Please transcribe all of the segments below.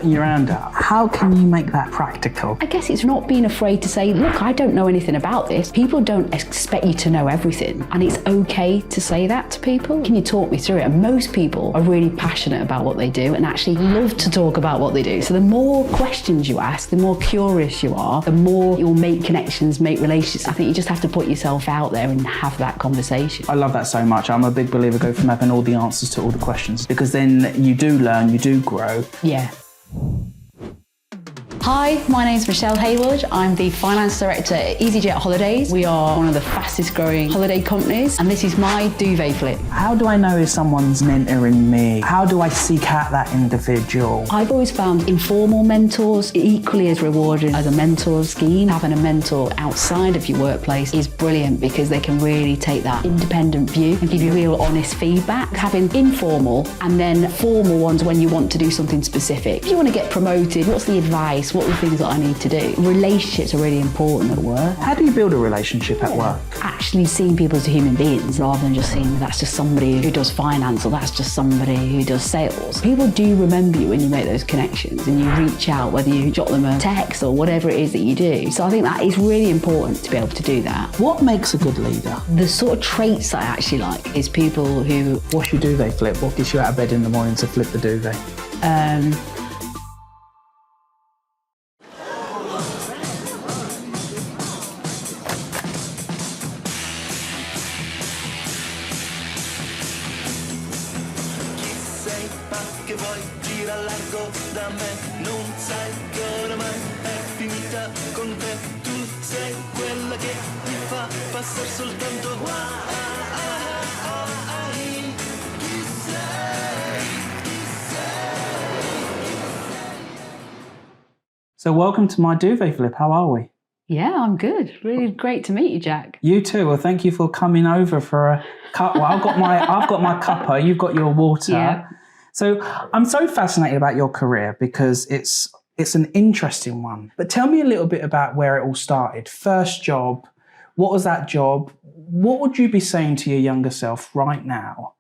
putting your hand up, how can you make that practical? I guess it's not being afraid to say, look, I don't know anything about this. People don't expect you to know everything, and it's okay to say that to people. Can you talk me through it? And most people are really passionate about what they do and actually love to talk about what they do. So the more questions you ask, the more curious you are, the more you'll make connections, make relationships. I think you just have to put yourself out there and have that conversation. I love that so much. I'm a big believer, go from having all the answers to all the questions, because then you do learn, you do grow. Yeah. Hi, my name's Michelle Heywood. I'm the Finance Director at easyJet Holidays. We are one of the fastest growing holiday companies, and this is my Duvet flip. How do I know if someone's mentoring me? How do I seek out that individual? I've always found informal mentors equally as rewarding as a mentor scheme. Having a mentor outside of your workplace is brilliant because they can really take that independent view and give you real honest feedback. Having informal and then formal ones when you want to do something specific. If you want to get promoted, what's the advice? What are the things that I need to do? Relationships are really important at work. How do you build a relationship at work? Actually seeing people as human beings rather than just seeing that's just somebody who does finance or that's just somebody who does sales. People do remember you when you make those connections and you reach out, whether you jot them a text or whatever it is that you do. So I think that is really important to be able to do that. What makes a good leader? The sort of traits that I actually like is people who... What's your duvet flip? What gets you out of bed in the morning to flip the duvet? Che vuoi gira largo da me, non sai che oramai è finita con te. Tu sei quella che ti fa passare soltanto guai. Chi sei? So welcome to my duvet flip. How are we? Yeah, I'm good. Really great to meet you, Jack. You too. Well, thank you for coming over for a cup. Well, I've got my cuppa. You've got your water. Yeah. So I'm so fascinated about your career because it's an interesting one. But tell me a little bit about where it all started. First job. What was that job? What would you be saying to your younger self right now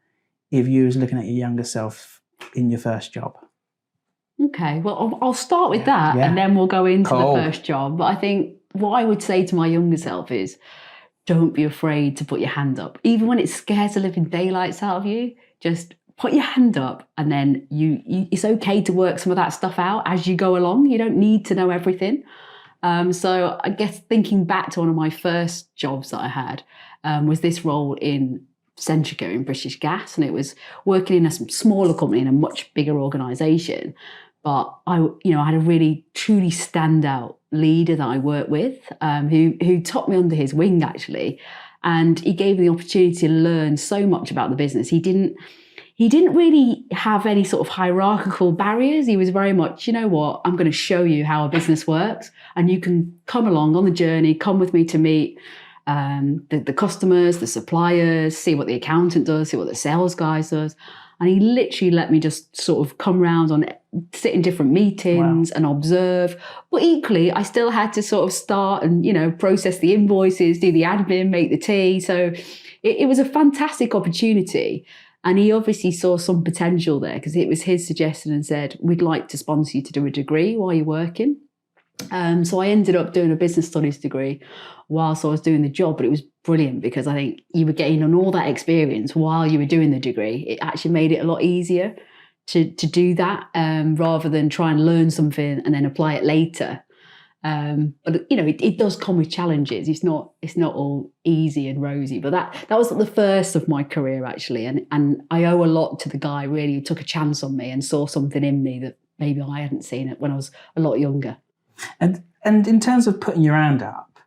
if you was looking at your younger self in your first job? Okay, well, I'll start with that and then we'll go into the first job. But I think what I would say to my younger self is don't be afraid to put your hand up. Even when it scares the living daylights out of you, just put your hand up and then it's okay to work some of that stuff out as you go along. You don't need to know everything. So I guess thinking back to one of my first jobs that I had was this role in Centrica in British Gas, and it was working in a smaller company in a much bigger organisation. But I had a really truly standout leader that I worked with, who took me under his wing actually, and he gave me the opportunity to learn so much about the business. He didn't really have any sort of hierarchical barriers. He was very much, you know what, I'm going to show you how a business works, and you can come along on the journey, come with me to meet the customers, the suppliers, see what the accountant does, see what the sales guys does. And he literally let me just sort of come round sit in different meetings and observe. But equally, I still had to sort of start and, process the invoices, do the admin, make the tea. So it was a fantastic opportunity. And he obviously saw some potential there because it was his suggestion and said, we'd like to sponsor you to do a degree while you're working. So I ended up doing a business studies degree whilst I was doing the job, but it was brilliant because I think you were getting on all that experience while you were doing the degree. It actually made it a lot easier to do that rather than try and learn something and then apply it later. But it does come with challenges. It's not all easy and rosy. But that was the first of my career actually, and I owe a lot to the guy really who took a chance on me and saw something in me that maybe I hadn't seen it when I was a lot younger. And in terms of putting your hand up,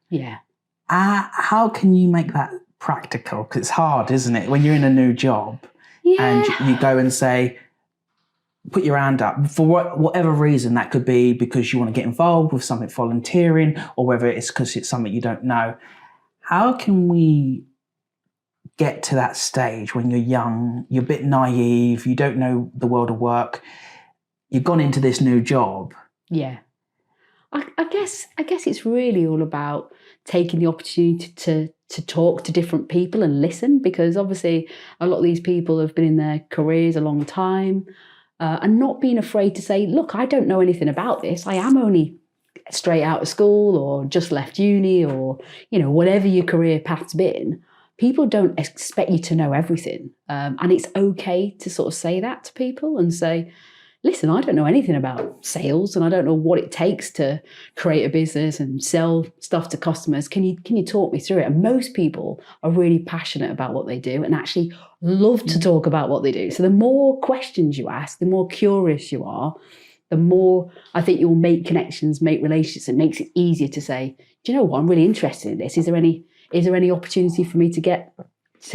how can you make that practical? Because it's hard, isn't it, when you're in a new job and you go and say, put your hand up for whatever reason. That could be because you want to get involved with something volunteering, or whether it's because it's something you don't know. How can we get to that stage when you're young, you're a bit naive, you don't know the world of work, you've gone into this new job? Yeah. I guess it's really all about taking the opportunity to talk to different people and listen, because obviously a lot of these people have been in their careers a long time. and not being afraid to say, look, I don't know anything about this. I am only straight out of school or just left uni or, whatever your career path's been. People don't expect you to know everything. And it's okay to sort of say that to people and say, listen, I don't know anything about sales and I don't know what it takes to create a business and sell stuff to customers. Can you talk me through it? And most people are really passionate about what they do and actually love to talk about what they do. So the more questions you ask, the more curious you are, the more I think you'll make connections, make relationships. It makes it easier to say, do you know what? I'm really interested in this. Is there any opportunity for me to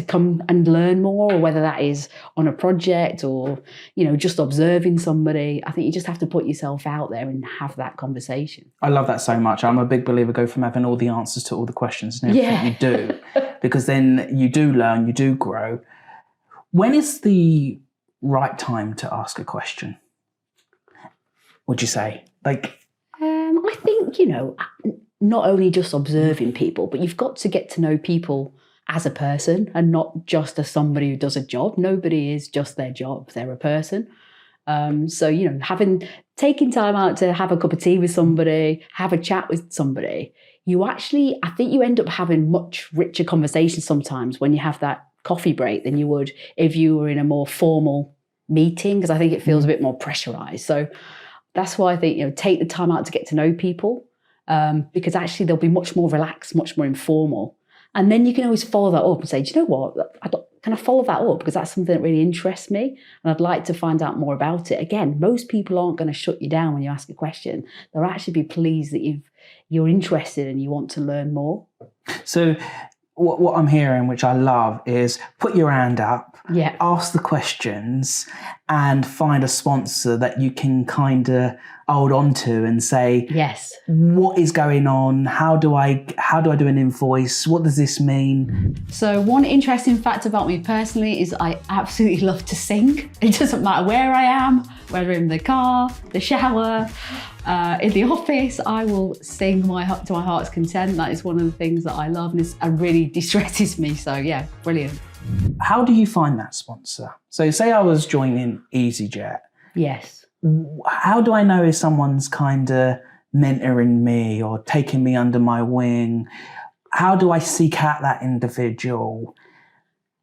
come and learn more, or whether that is on a project or, just observing somebody? I think you just have to put yourself out there and have that conversation. I love that so much. I'm a big believer, go from having all the answers to all the questions and everything you do, because then you do learn, you do grow. When is the right time to ask a question, would you say? I think, not only just observing people, but you've got to get to know people as a person and not just as somebody who does a job. Nobody is just their job. They're a person. So, taking time out to have a cup of tea with somebody, have a chat with somebody, I think you end up having much richer conversations sometimes when you have that coffee break than you would if you were in a more formal meeting, because I think it feels a bit more pressurized. So that's why I think, take the time out to get to know people, because actually they'll be much more relaxed, much more informal. And then you can always follow that up and say, do you know what? Can I follow that up? Because that's something that really interests me and I'd like to find out more about it. Again, most people aren't going to shut you down when you ask a question. They'll actually be pleased that you're interested and you want to learn more. So what I'm hearing, which I love, is put your hand up, ask the questions and find a sponsor that you can kind of hold on to and say, yes, what is going on? How do I do an invoice? What does this mean? So one interesting fact about me personally is I absolutely love to sing. It doesn't matter where I am, whether in the car, the shower, in the office, I will sing to my heart's content. That is one of the things that I love and really de-stresses me. So yeah, brilliant. How do you find that sponsor? So say I was joining easyJet. Yes. How do I know if someone's kind of mentoring me or taking me under my wing? How do I seek out that individual?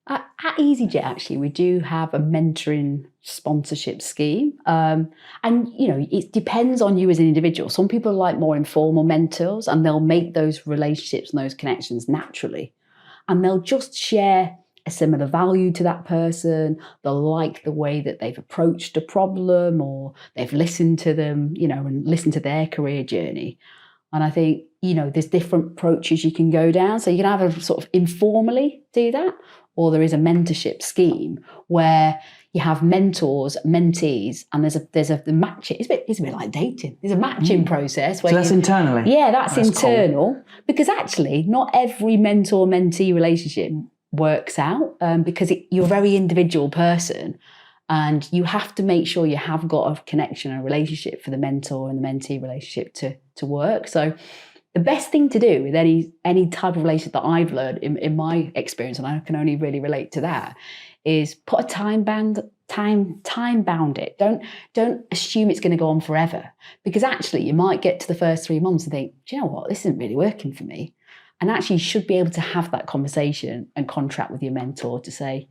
At easyJet, actually, we do have a mentoring sponsorship scheme. And, it depends on you as an individual. Some people like more informal mentors and they'll make those relationships and those connections naturally. And they'll just share a similar value to that person. They'll like the way that they've approached a problem or they've listened to them, and listened to their career journey. And I think, there's different approaches you can go down. So you can either sort of informally do that, or there is a mentorship scheme where you have mentors, mentees, and there's a match. It's a bit like dating. There's a matching process. Where so that's internally? Yeah, that's internal. Cool. Because actually, not every mentor-mentee relationship works out because you're a very individual person and you have to make sure you have got a connection, a relationship for the mentor and the mentee relationship to work. So the best thing to do with any type of relationship that I've learned in my experience, and I can only really relate to that, is put a time bound it. Don't assume it's going to go on forever, because actually you might get to the first 3 months and think, do you know what, this isn't really working for me. And actually you should be able to have that conversation and contract with your mentor to say,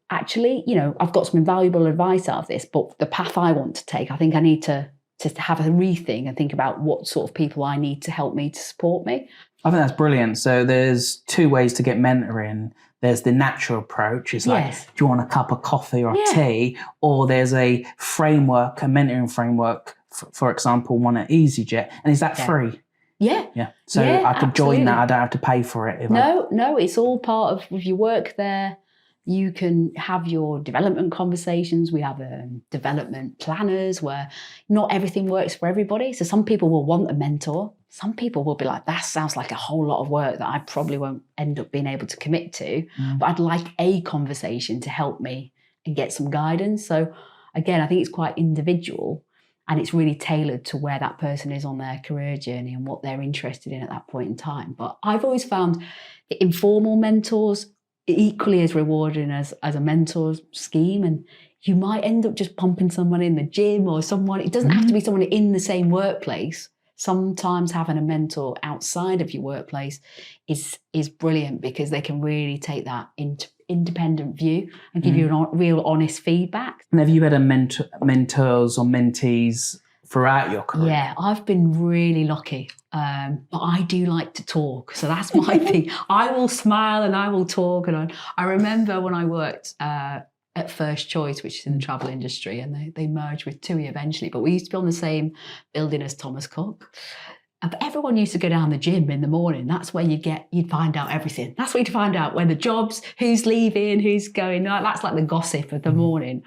actually, I've got some invaluable advice out of this, but the path I want to take, I think I need to have a rethink and think about what sort of people I need to help me, to support me. I think that's brilliant. So there's 2 ways to get mentoring. There's the natural approach. It's like, do you want a cup of coffee or tea? Or there's a framework, a mentoring framework, for example, one at easyJet. And is that free? Yeah. So I could join that. I don't have to pay for it. No, it's all part of, if you work there, you can have your development conversations. We have development planners where not everything works for everybody. So some people will want a mentor. Some people will be like, that sounds like a whole lot of work that I probably won't end up being able to commit to. But I'd like a conversation to help me and get some guidance. So again, I think it's quite individual. And it's really tailored to where that person is on their career journey and what they're interested in at that point in time. But I've always found the informal mentors equally as rewarding as a mentor scheme. And you might end up just pumping someone in the gym or someone. It doesn't have to be someone in the same workplace. Sometimes having a mentor outside of your workplace is brilliant because they can really take that independent view and give you real honest feedback. And have you had mentors or mentees throughout your career? Yeah, I've been really lucky. But I do like to talk. So that's my thing. I will smile and I will talk. And I remember when I worked at First Choice, which is in the travel industry, and they merged with TUI eventually. But we used to be on the same building as Thomas Cook. And everyone used to go down the gym in the morning. That's where you'd find out everything. That's where you'd find out when the jobs, who's leaving, who's going. That's like the gossip of the morning.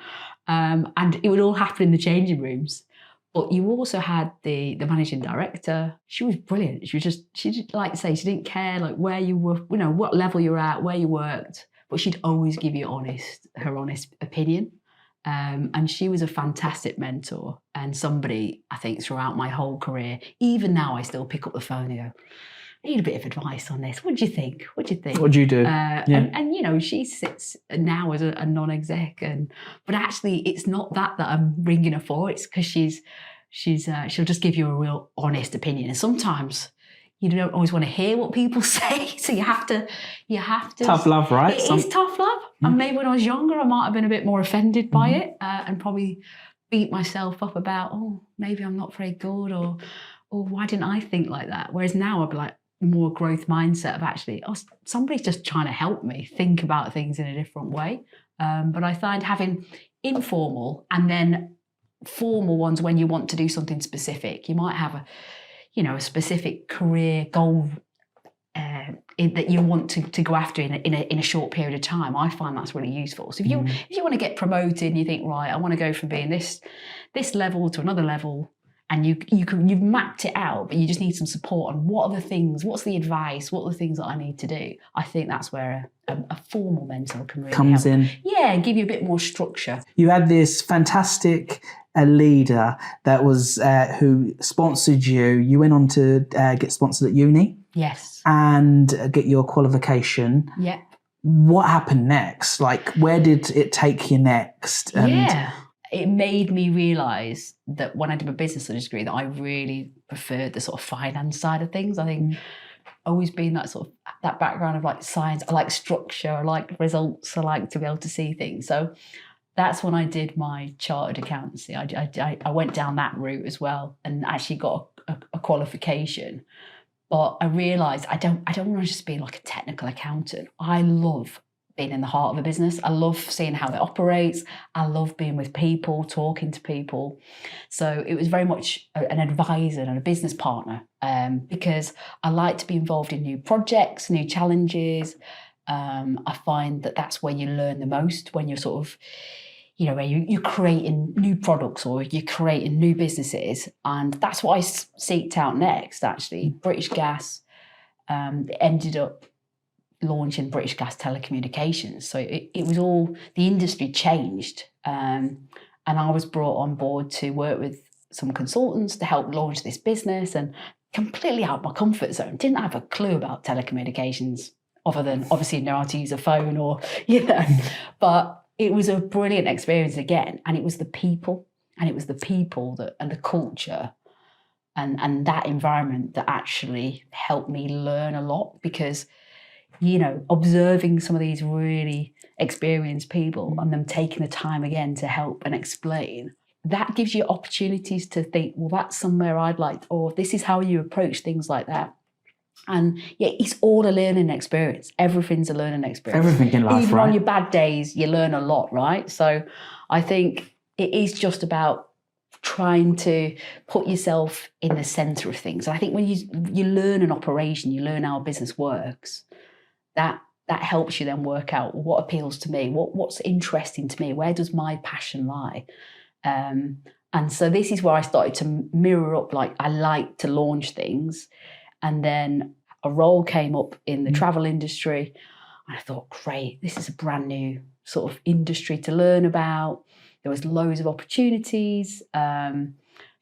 And it would all happen in the changing rooms. But you also had the managing director. She was brilliant. She didn't, like to say, she didn't care like where you were, what level you're at, where you worked. But she'd always give you her honest opinion. And she was a fantastic mentor and somebody, I think, throughout my whole career. Even now, I still pick up the phone and go, I need a bit of advice on this. What do you think? What do you think? What do you do? And she sits now as a non-exec. But actually, it's not that I'm ringing her for. It's because she'll just give you a real honest opinion. And sometimes you don't always want to hear what people say, so you have to. Tough love, right? It is tough love. And maybe when I was younger, I might have been a bit more offended by it, and probably beat myself up about, maybe I'm not very good, or why didn't I think like that? Whereas now I'd be like more growth mindset of actually, somebody's just trying to help me think about things in a different way. But I find having informal and then formal ones when you want to do something specific. You might have a specific career goal that you want to go after in a short period of time. I find that's really useful. So if you want to get promoted and you think, right, I want to go from being this level to another level, and you've mapped it out, but you just need some support on what are the things, what's the advice, what are the things that I need to do. I think that's where a formal mentor can really comes help. in. Yeah, and give you a bit more structure. You had this fantastic leader that was who sponsored you. You went on to get sponsored at uni. Yes. And get your qualification. Yeah. What happened next? Like, where did it take you next? It made me realise that when I did my business degree that I really preferred the sort of finance side of things. I think always been that background of like science. I like structure, I like results, I like to be able to see things. So that's when I did my chartered accountancy. I went down that route as well and actually got a qualification. But I realised I don't want to just be like a technical accountant. I love being in the heart of a business. I love seeing how it operates. I love being with people, talking to people. So it was very much an advisor and a business partner because I like to be involved in new projects, new challenges. I find that that's where you learn the most, when you're sort of, where you're creating new products or you're creating new businesses. And that's what I seeked out next, actually. British Gas ended up launching British Gas Telecommunications. So it was all, the industry changed. And I was brought on board to work with some consultants to help launch this business, and completely out of my comfort zone. Didn't have a clue about telecommunications other than obviously know how to use a phone but it was a brilliant experience again. And it was the people, and it was the people and the culture and that environment that actually helped me learn a lot, because observing some of these really experienced people and them taking the time again to help and explain, that gives you opportunities to think, well, that's somewhere I'd like, or this is how you approach things like that. And it's all a learning experience. Everything's a learning experience. Everything in life, even right? On your bad days, you learn a lot, right? So I think it is just about trying to put yourself in the centre of things. I think when you learn an operation, you learn how a business works, that helps you then work out what appeals to me, what's interesting to me, where does my passion lie? And so this is where I started to mirror up, like I like to launch things. And then a role came up in the travel industry. And I thought, great, this is a brand new sort of industry to learn about. There was loads of opportunities.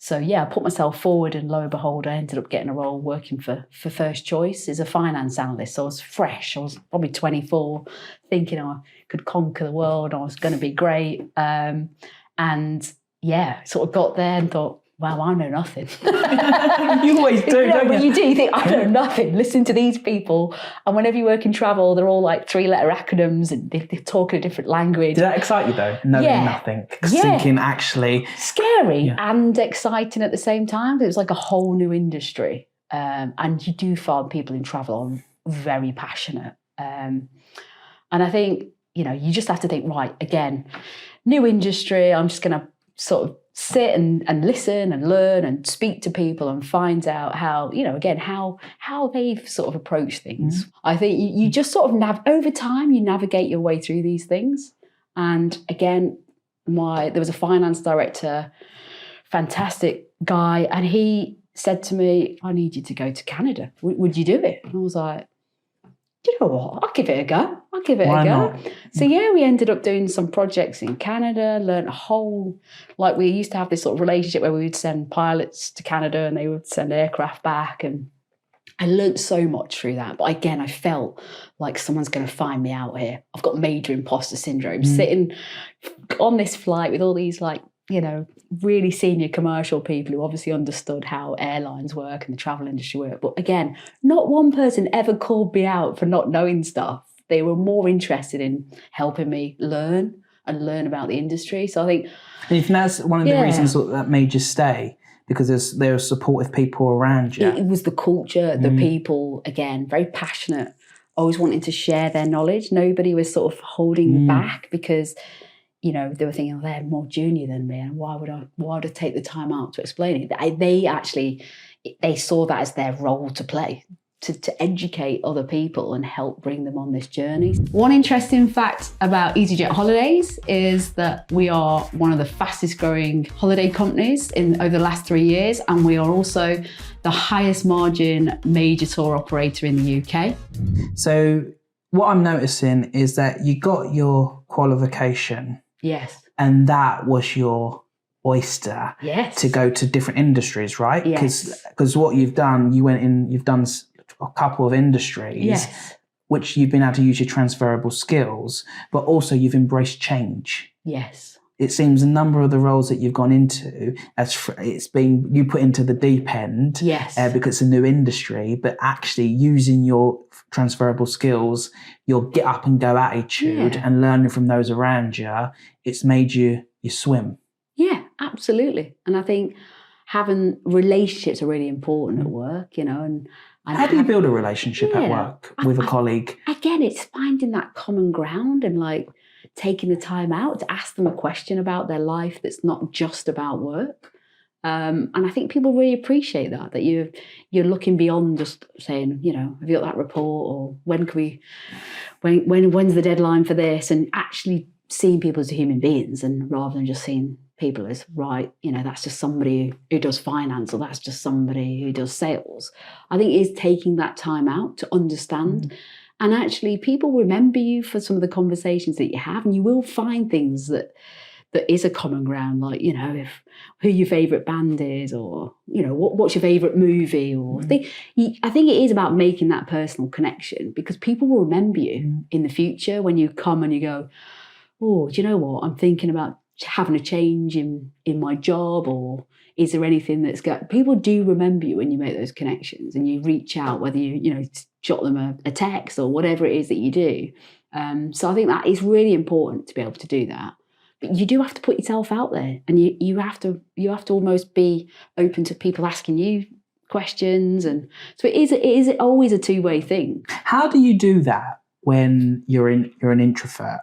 So yeah, I put myself forward, and lo and behold, I ended up getting a role working for First Choice as a finance analyst. So I was fresh. I was probably 24, thinking I could conquer the world. I was going to be great. And yeah, sort of got there and thought, wow, I know nothing. You always do, don't but you? you do. You think, I know nothing. Listen to these people. And whenever you work in travel, they're all like 3-letter acronyms and they talk in a different language. Did that excite you though? Knowing nothing. Thinking actually... Scary and exciting at the same time. It was like a whole new industry. And you do find people in travel are very passionate. And I think, you just have to think, right, again, new industry, I'm just going to sort of sit and listen and learn and speak to people and find out how, again, how they've sort of approached things. I think you just sort of over time, you navigate your way through these things. And again, there was a finance director, fantastic guy, and he said to me, I need you to go to Canada. Would you do it? And I was like, you know what? I'll give it a go. Why not? So yeah, we ended up doing some projects in Canada, learned we used to have this sort of relationship where we would send pilots to Canada and they would send aircraft back. And I learned so much through that. But again, I felt like someone's going to find me out here. I've got major imposter syndrome, sitting on this flight with all these really senior commercial people who obviously understood how airlines work and the travel industry work. But again, not one person ever called me out for not knowing stuff. They were more interested in helping me learn about the industry. So I think... And you think that's one of the reasons that made you stay? Because there are supportive people around you? It was the culture, the people, again, very passionate, always wanting to share their knowledge. Nobody was sort of holding back because... they were thinking, they're more junior than me, and why would I take the time out to explain it? They saw that as their role to play, to educate other people and help bring them on this journey. One interesting fact about easyJet Holidays is that we are one of the fastest growing holiday companies over the last 3 years, and we are also the highest margin major tour operator in the UK. So what I'm noticing is that you got your qualification. Yes. And that was your oyster to go to different industries, right? Yes. Because what you've done, you've done a couple of industries, which you've been able to use your transferable skills, but also you've embraced change. Yes. It seems a number of the roles that you've gone into, it's been you put into the deep end because it's a new industry, but actually using your transferable skills, your get up and go attitude and learning from those around you, it's made you swim. Yeah, absolutely. And I think having relationships are really important at work, and how do you build a relationship at work with a colleague? Again, it's finding that common ground and taking the time out to ask them a question about their life that's not just about work. And I think people really appreciate that you're looking beyond just saying, have you got that report, or when's the deadline for this, and actually seeing people as human beings, and rather than just seeing people as, right, that's just somebody who does finance, or that's just somebody who does sales. I think it is taking that time out to understand. And actually, people remember you for some of the conversations that you have, and you will find things that is a common ground, like, who your favourite band is, or, what's your favourite movie, or I think it is about making that personal connection, because people will remember you in the future when you come and you go, oh, do you know what? I'm thinking about having a change in my job, or is there anything that's got... People do remember you when you make those connections and you reach out, whether you jot them a text or whatever it is that you do. So I think that is really important to be able to do that. But you do have to put yourself out there, and you have to almost be open to people asking you questions, and so it is always a two-way thing. How do you do that when you're an introvert?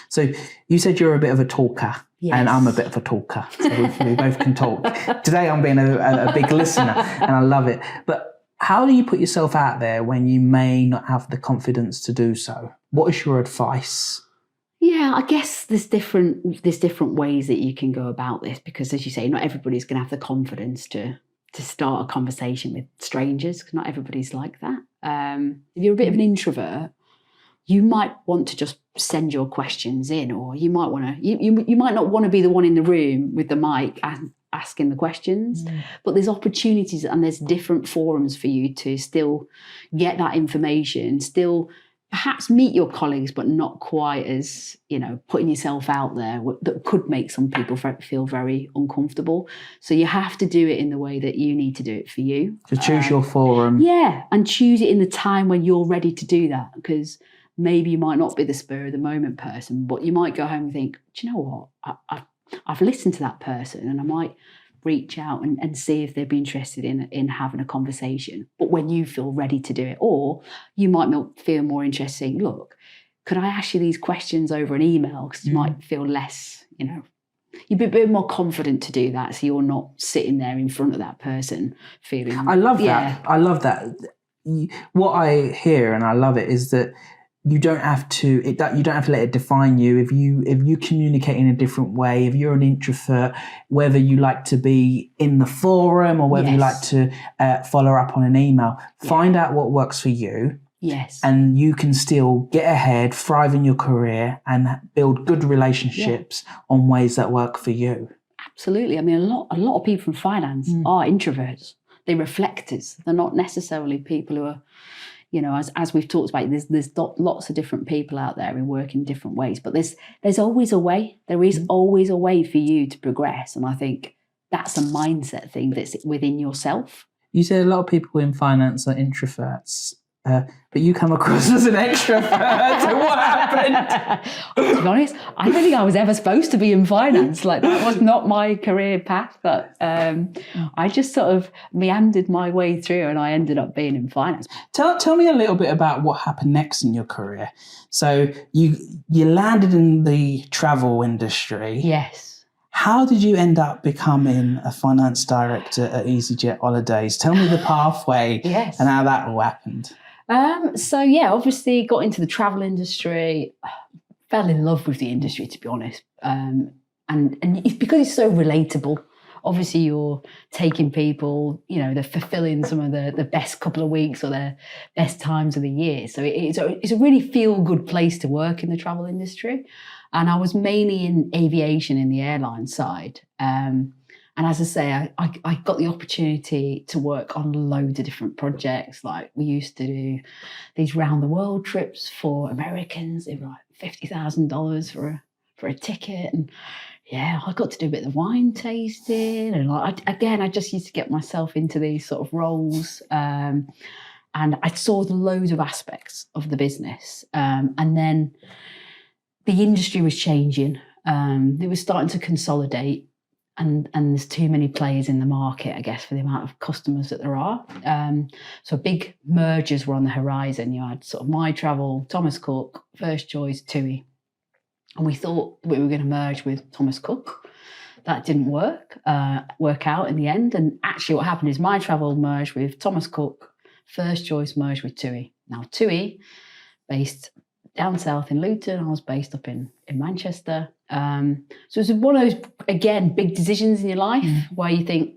So you said you're a bit of a talker. Yes. And I'm a bit of a talker, so we both can talk. Today I'm being a big listener, and I love it. But how do you put yourself out there when you may not have the confidence to do so? What is your advice? Yeah, I guess there's different ways that you can go about this, because, as you say, not everybody's going to have the confidence to start a conversation with strangers, because not everybody's like that. If you're a bit of an introvert, you might want to just send your questions in, or you might want to, you might not want to be the one in the room with the mic and asking the questions, but there's opportunities and there's different forums for you to still get that information, still perhaps meet your colleagues, but not quite as, putting yourself out there that could make some people feel very uncomfortable. So you have to do it in the way that you need to do it for you. To choose your forum. Yeah, and choose it in the time when you're ready to do that, because maybe you might not be the spur of the moment person, but you might go home and think, do you know what? I've listened to that person, and I might reach out and see if they'd be interested in having a conversation. But when you feel ready to do it, or you might feel more interested saying, look, could I ask you these questions over an email? Because you might feel less, you'd be a bit more confident to do that, so you're not sitting there in front of that person feeling... I love that. I love that. What I hear, and I love it, is that you don't have to let it define you. If you communicate in a different way, if you're an introvert, whether you like to be in the forum or whether you like to follow up on an email, find out what works for you. Yes. And you can still get ahead, thrive in your career, and build good relationships on ways that work for you. Absolutely. I mean, a lot of people from finance are introverts. They're reflectors. They're not necessarily people who are, as we've talked about, there's lots of different people out there who work in different ways, but there's always a way. There is always a way for you to progress. And I think that's a mindset thing that's within yourself. You said a lot of people in finance are introverts, but you come across as an extrovert. So what happened? To be honest, I don't think I was ever supposed to be in finance. Like, that was not my career path, but I just sort of meandered my way through, and I ended up being in finance. Tell me a little bit about what happened next in your career. So you landed in the travel industry. Yes. How did you end up becoming a finance director at easyJet Holidays? Tell me the pathway and how that all happened. Obviously got into the travel industry, fell in love with the industry, to be honest. And it's because it's so relatable. Obviously, you're taking people, they're fulfilling some of the best couple of weeks or their best times of the year. So it's a really feel-good place to work in the travel industry. And I was mainly in aviation in the airline side. And as I say, I got the opportunity to work on loads of different projects. Like, we used to do these round the world trips for Americans. They were like $50,000 for a ticket. And I got to do a bit of wine tasting. And I just used to get myself into these sort of roles. And I saw loads of aspects of the business. And then the industry was changing. It was starting to consolidate. And there's too many players in the market, I guess, for the amount of customers that there are. So big mergers were on the horizon. You had sort of My Travel, Thomas Cook, First Choice, TUI. And we thought we were going to merge with Thomas Cook. That didn't work out in the end. And actually what happened is My Travel merged with Thomas Cook, First Choice merged with TUI. Now TUI, based down south in Luton, I was based up in Manchester. So it's one of those, again, big decisions in your life where you think,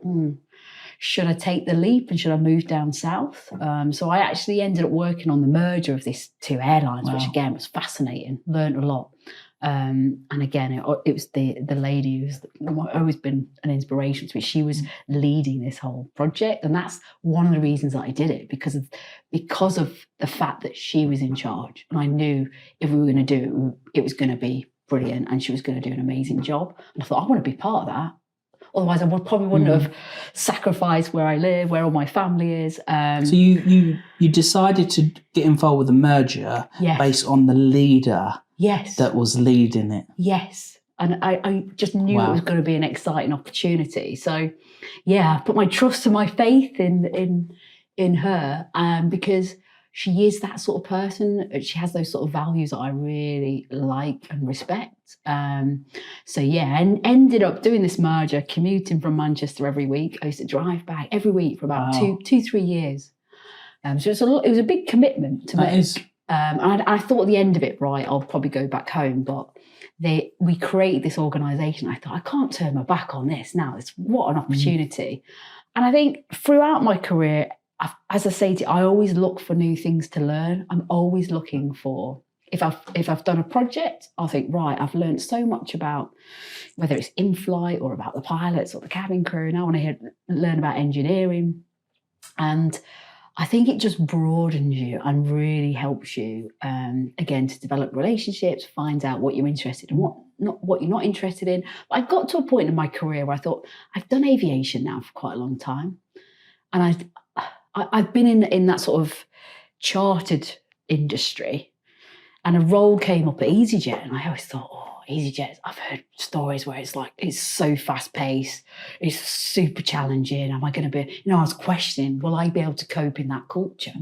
should I take the leap and should I move down south? So I actually ended up working on the merger of these two airlines, which again was fascinating, learned a lot. And again, it was the lady who's always been an inspiration to me. She was leading this whole project, and that's one of the reasons that I did it, because of the fact that she was in charge, and I knew if we were going to do it, it was going to be brilliant, and she was going to do an amazing job. And I thought, I want to be part of that. Otherwise, I probably wouldn't have sacrificed where I live, where all my family is. So you decided to get involved with the merger based on the leader that was leading it. Yes. And I just knew it was going to be an exciting opportunity. So, I put my trust and my faith in her because she is that sort of person. She has those sort of values that I really like and respect. And ended up doing this merger, commuting from Manchester every week. I used to drive back every week for about 2-3 years. So it was a big commitment to make. And I thought at the end of it, I'll probably go back home. But we created this organisation. I thought, I can't turn my back on this now. What an opportunity. And I think throughout my career, as I say to you, I always look for new things to learn. I'm always looking for if I've done a project, I'll think, right, I've learned so much about whether it's in-flight or about the pilots or the cabin crew. Now I want to learn about engineering. And I think it just broadens you and really helps you, again, to develop relationships, find out what you're interested in, what you're not interested in. But I got to a point in my career where I thought, I've done aviation now for quite a long time. And I've been in that sort of chartered industry, and a role came up at easyJet, and I always thought, easyJet, I've heard stories where it's so fast paced, it's super challenging. Am I going to be, I was questioning, will I be able to cope in that culture?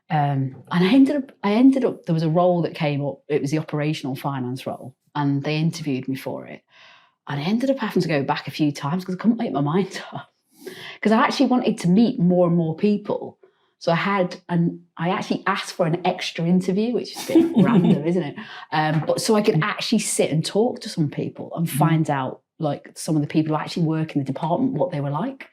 And I ended up, there was a role that came up, it was the operational finance role, and they interviewed me for it. And I ended up having to go back a few times because I couldn't make my mind up. Because I actually wanted to meet more and more people. So I actually asked for an extra interview, which is a bit random, isn't it? But so I could actually sit and talk to some people and find out, like, some of the people who actually work in the department, what they were like.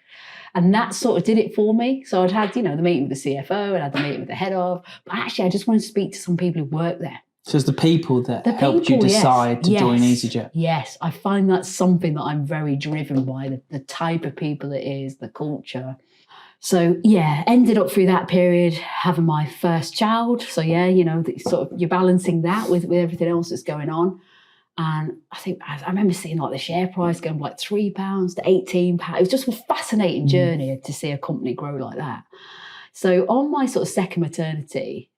And that sort of did it for me. So I'd had, the meeting with the CFO, and I had the meeting with the head of, but actually I just wanted to speak to some people who work there. So it's the people that helped you decide to join easyJet? Yes, I find that's something that I'm very driven by, the type of people it is, the culture. So, ended up through that period having my first child. So, sort of you're balancing that with everything else that's going on. And I remember seeing like the share price going from like £3 to £18. It was just a fascinating journey to see a company grow like that. So on my sort of second maternity,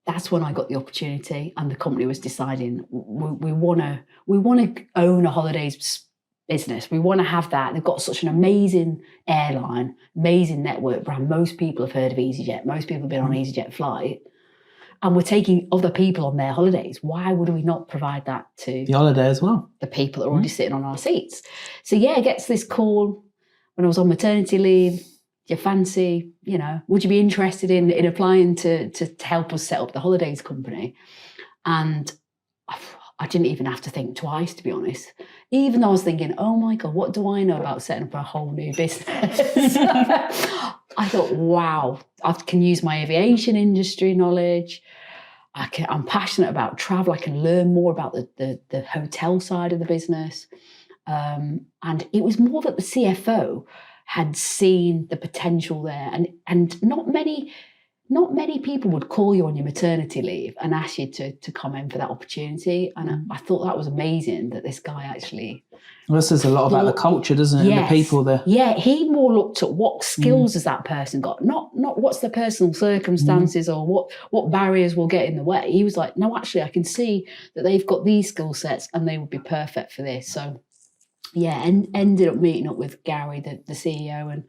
that's when I got the opportunity, and the company was deciding we want to own a holidays business. We want to have that. They've got such an amazing airline, amazing network brand. Most people have heard of easyJet. Most people have been on an easyJet flight. And we're taking other people on their holidays. Why would we not provide that to the holiday as well? The people that are already sitting on our seats. So it gets this call when I was on maternity leave. Do you fancy, would you be interested in applying to help us set up the holidays company? And I didn't even have to think twice, to be honest. Even though I was thinking, oh my God, what do I know about setting up a whole new business? I thought, wow, I can use my aviation industry knowledge. I'm passionate about travel. I can learn more about the hotel side of the business. And it was more that the CFO had seen the potential there. And not many people would call you on your maternity leave and ask you to come in for that opportunity. And I thought that was amazing that this guy actually... Well, this says a lot about the culture, doesn't it? Yes, and the people there. Yeah, he more looked at what skills has that person got, not what's their personal circumstances or what barriers will get in the way. He was like, no, actually, I can see that they've got these skill sets and they would be perfect for this. So, and ended up meeting up with Gary, the CEO, and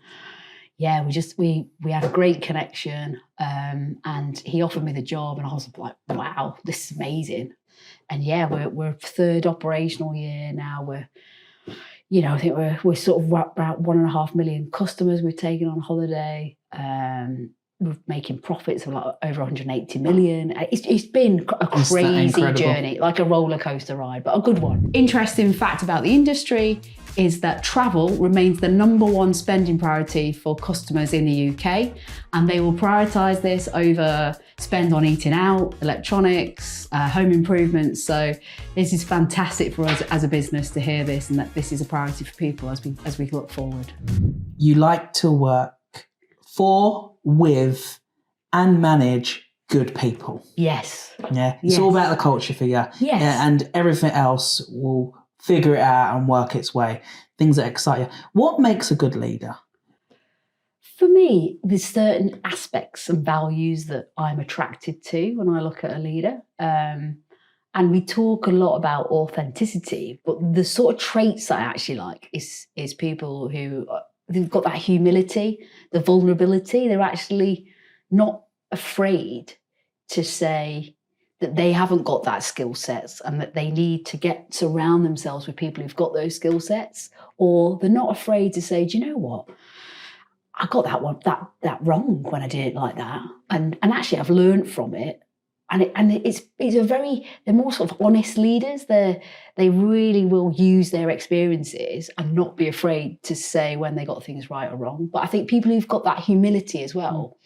we had a great connection, and he offered me the job, and I was like, wow, this is amazing. And we're third operational year now. I think we're sort of about 1.5 million customers we've taken on holiday. We're making profits of like over 180 million. It's been a crazy journey, like a roller coaster ride, but a good one. Interesting fact about the industry is that travel remains the #1 spending priority for customers in the UK, and they will prioritise this over spend on eating out, electronics, home improvements. So this is fantastic for us as a business to hear this, and that this is a priority for people as we look forward. You like to work for, with, and manage good people. Yes. Yeah. It's all about the culture for you. Yes. And everything else will figure it out and work its way. Things that excite you. What makes a good leader? For me, there's certain aspects and values that I'm attracted to when I look at a leader. And we talk a lot about authenticity, but the sort of traits I actually like is people who've got that humility, the vulnerability. They're actually not afraid to say that they haven't got that skill sets and that they need to surround themselves with people who've got those skill sets, or they're not afraid to say, do you know what? I got that wrong when I did it like that. And actually I've learned from it. They're more sort of honest leaders. They really will use their experiences and not be afraid to say when they got things right or wrong. But I think people who've got that humility as well,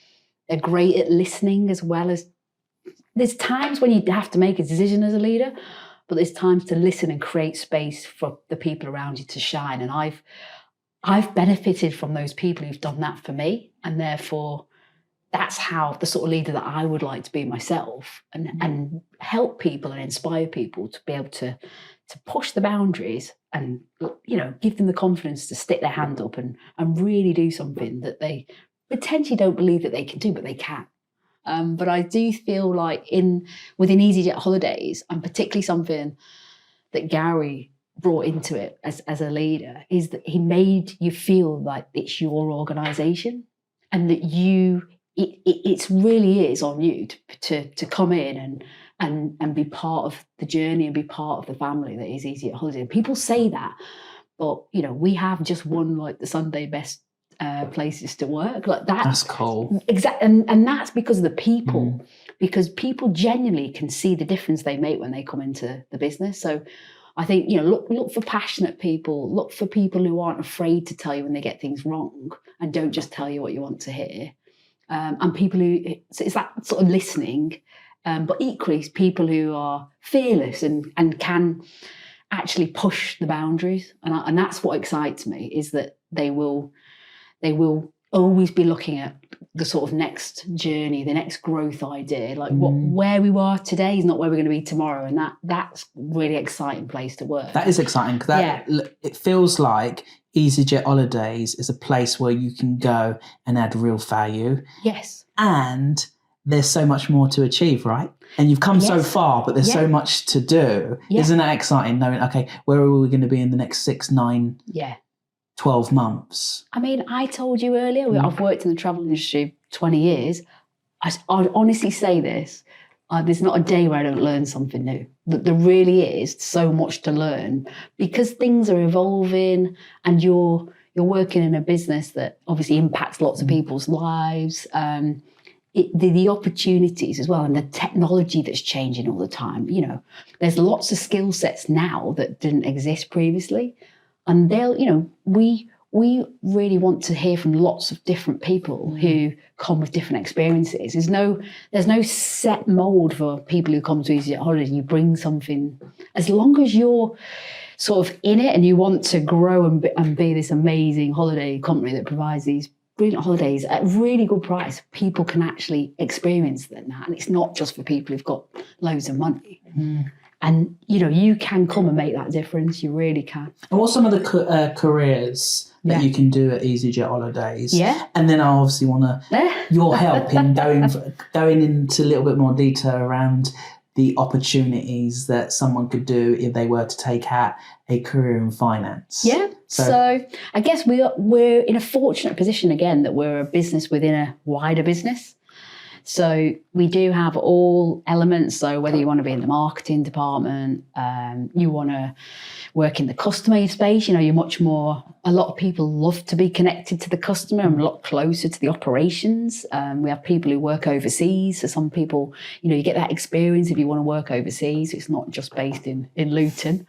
they're great at listening as well as there's times when you have to make a decision as a leader, but there's times to listen and create space for the people around you to shine. And I've benefited from those people who've done that for me, and therefore that's how the sort of leader that I would like to be myself, and help people and inspire people to be able to push the boundaries and, you know, give them the confidence to stick their hand up and really do something that they potentially don't believe that they can do, but they can. But I do feel like within easyJet Holidays, and particularly something that Gary brought into it as a leader, is that he made you feel like it's your organisation, and that it really is on you to come in and be part of the journey and be part of the family that is easyJet Holidays. People say that, but you know, we have just won like the Sunday best places to work, like that. That's cool. Exactly, and that's because of the people, because people genuinely can see the difference they make when they come into the business. So I think, you know, look for passionate people, look for people who aren't afraid to tell you when they get things wrong and don't just tell you what you want to hear. And people who, so it's that sort of listening, but equally people who are fearless and can actually push the boundaries. And that's what excites me, is that they will always be looking at the sort of next journey, the next growth idea, like where we are today is not where we're going to be tomorrow. And that's really exciting place to work. That is exciting, because it feels like easyJet Holidays is a place where you can go and add real value. Yes. And there's so much more to achieve, right? And you've come so far, but there's so much to do. Isn't that exciting, knowing, okay, where are we going to be in the next 6, 9, 12 months? I mean, I told you earlier, I've worked in the travel industry 20 years. I honestly say this, there's not a day where I don't learn something new. There really is so much to learn, because things are evolving, and you're working in a business that obviously impacts lots of people's lives. The opportunities as well, and the technology that's changing all the time. You know, there's lots of skill sets now that didn't exist previously. And we really want to hear from lots of different people who come with different experiences. There's no set mold for people who come to easyJet Holidays. You bring something, as long as you're sort of in it and you want to grow and be this amazing holiday company that provides these brilliant holidays at a really good price. People can actually experience that now, and it's not just for people who've got loads of money. And, you know, you can come and make that difference. You really can. And what's some of the careers that you can do at easyJet Holidays? Yeah. And then I obviously want your help in going into a little bit more detail around the opportunities that someone could do if they were to take out a career in finance. Yeah. So I guess we're in a fortunate position, again, that we're a business within a wider business. So we do have all elements. So whether you want to be in the marketing department, you want to work in the customer space, you know, a lot of people love to be connected to the customer and a lot closer to the operations. We have people who work overseas. So some people, you know, you get that experience if you want to work overseas. It's not just based in Luton.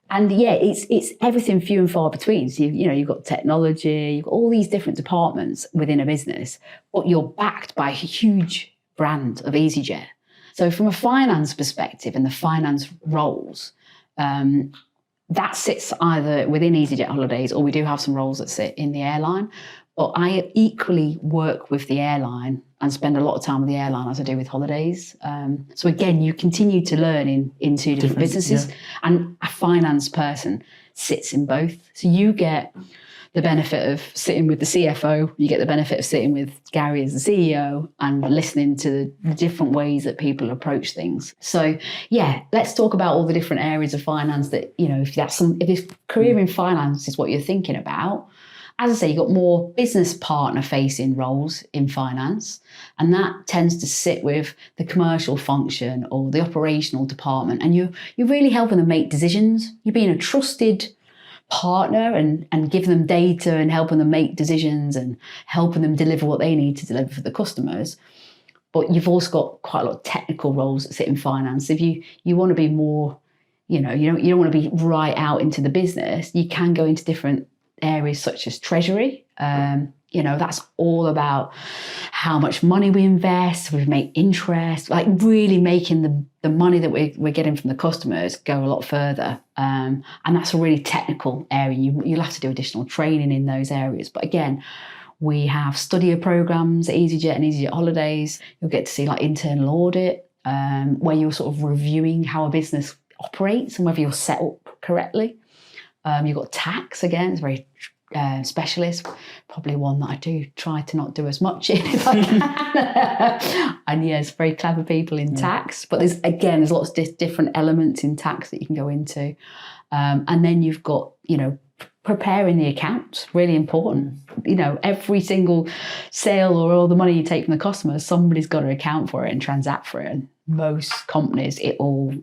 And it's everything few and far between. So you've got technology, you've got all these different departments within a business, but you're backed by a huge brand of easyJet. So from a finance perspective and the finance roles, that sits either within easyJet Holidays, or we do have some roles that sit in the airline. But I equally work with the airline and spend a lot of time with the airline as I do with holidays. So again, you continue to learn in two different businesses, and a finance person sits in both. So you get the benefit of sitting with the CFO, you get the benefit of sitting with Gary as the CEO and listening to the different ways that people approach things. So let's talk about all the different areas of finance that, you know, if career in finance is what you're thinking about. As I say, you've got more business partner facing roles in finance, and that tends to sit with the commercial function or the operational department, and you're really helping them make decisions. You're being a trusted partner and giving them data and helping them make decisions and helping them deliver what they need to deliver for the customers. But you've also got quite a lot of technical roles that sit in finance. If you want to be more, you know, you don't want to be right out into the business, you can go into different areas such as treasury. That's all about how much money we invest, we make interest, like really making the money that we're getting from the customers go a lot further. And that's a really technical area. You'll have to do additional training in those areas. But again, we have study programs at easyJet and easyJet Holidays. You'll get to see like internal audit, where you're sort of reviewing how a business operates and whether you're set up correctly. You've got tax, again, it's very specialist, probably one that I do try to not do as much in if I can. And yes, very clever people in tax, but there's lots of different elements in tax that you can go into. And then you've got, preparing the accounts, really important. Every single sale or all the money you take from the customers, somebody's got to account for it and transact for it. And most companies, it all,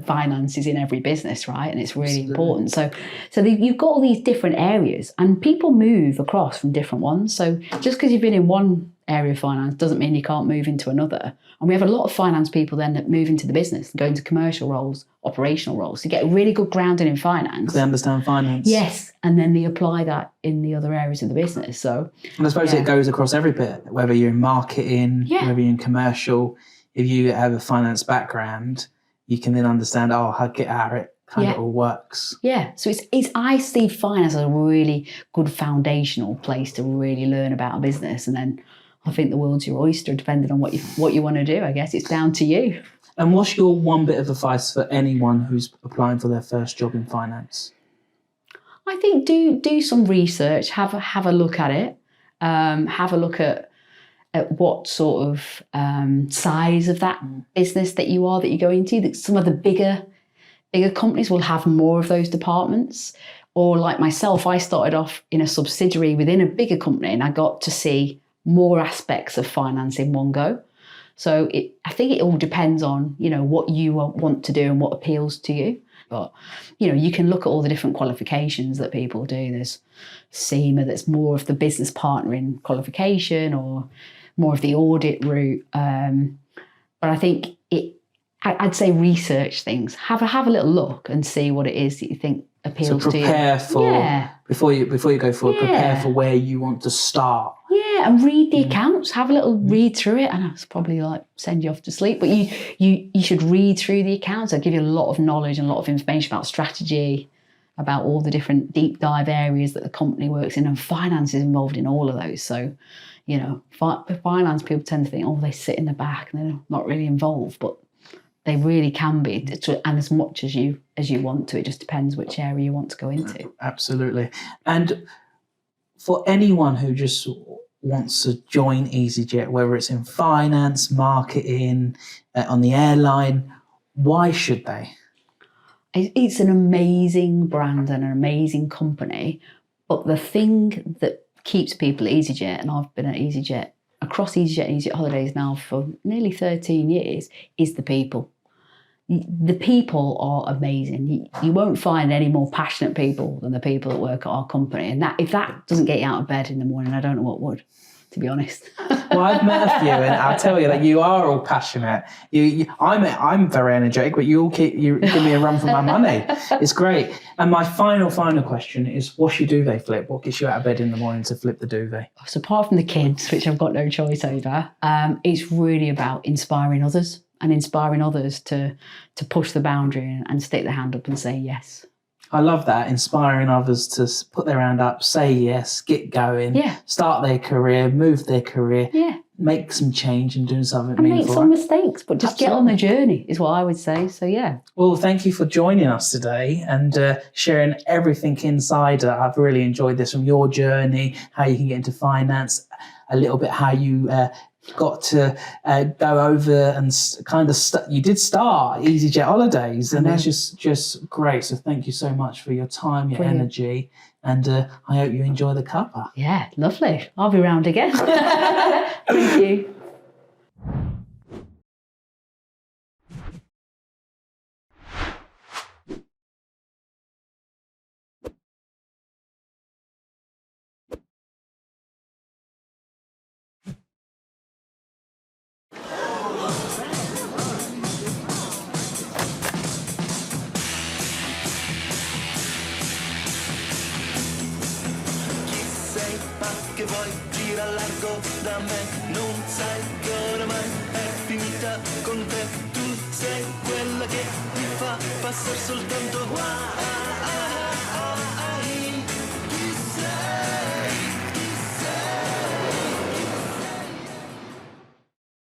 finance is in every business, right? And it's really important. So you've got all these different areas and people move across from different ones. So just because you've been in one area of finance doesn't mean you can't move into another. And we have a lot of finance people then that move into the business, go into commercial roles, operational roles. So you get a really good grounding in finance. They understand finance. Yes. And then they apply that in the other areas of the business. So, and I suppose it goes across every bit, whether you're in marketing, whether you're in commercial. If you have a finance background, you can then understand, how it kind of all works. Yeah. So I see finance as a really good foundational place to really learn about a business. And then I think the world's your oyster, depending on what you want to do. I guess it's down to you. And what's your one bit of advice for anyone who's applying for their first job in finance? I think do some research, have a look at it, have a look at what sort of size of that business that you're going to. Some of the bigger companies will have more of those departments. Or like myself, I started off in a subsidiary within a bigger company and I got to see more aspects of finance in one go. So I think it all depends on, what you want to do and what appeals to you. But, you can look at all the different qualifications that people do. There's SEMA, that's more of the business partnering qualification or more of the audit route. But I think I'd say research things. Have a little look and see what it is that you think appeals to you. So prepare for, before you go forward, prepare for where you want to start. Yeah, and read the accounts. Have a little read through it. And it's probably like send you off to sleep. But you should read through the accounts. They'll give you a lot of knowledge and a lot of information about strategy, about all the different deep dive areas that the company works in. And finance is involved in all of those. So, finance people tend to think, they sit in the back and they're not really involved. But they really can be, and as much as you want to. It just depends which area you want to go into. Absolutely. And for anyone who just wants to join easyJet, whether it's in finance, marketing, on the airline, why should they? It's an amazing brand and an amazing company, but the thing that keeps people at easyJet, and I've been at easyJet, across easyJet and easyJet Holidays now for nearly 13 years, is the people. The people are amazing. You won't find any more passionate people than the people that work at our company. And if that doesn't get you out of bed in the morning, I don't know what would, to be honest. Well, I've met a few, and I'll tell you that you are all passionate. I'm very energetic, but you give me a run for my money. It's great. And my final question is, what's your duvet flip? What gets you out of bed in the morning to flip the duvet? So apart from the kids, which I've got no choice over, it's really about inspiring others. And inspiring others to push the boundary and stick their hand up and say yes. I love that, inspiring others to put their hand up, say yes, get going, start their career, move their career, make some change and do something and meaningful. Make some mistakes, but just get on the journey is what I would say. So, yeah. Well, thank you for joining us today and sharing everything inside. I've really enjoyed this, from your journey, how you can get into finance, a little bit how you got to go over and you did start easyJet Holidays, and that's just great. So thank you so much for your time, your energy, and I hope you enjoy the cuppa. Yeah, lovely. I'll be round again. Thank you. che vuoi, gira a largo da me, non sai che oramai è finita con te, tu sei quella che mi fa passare soltanto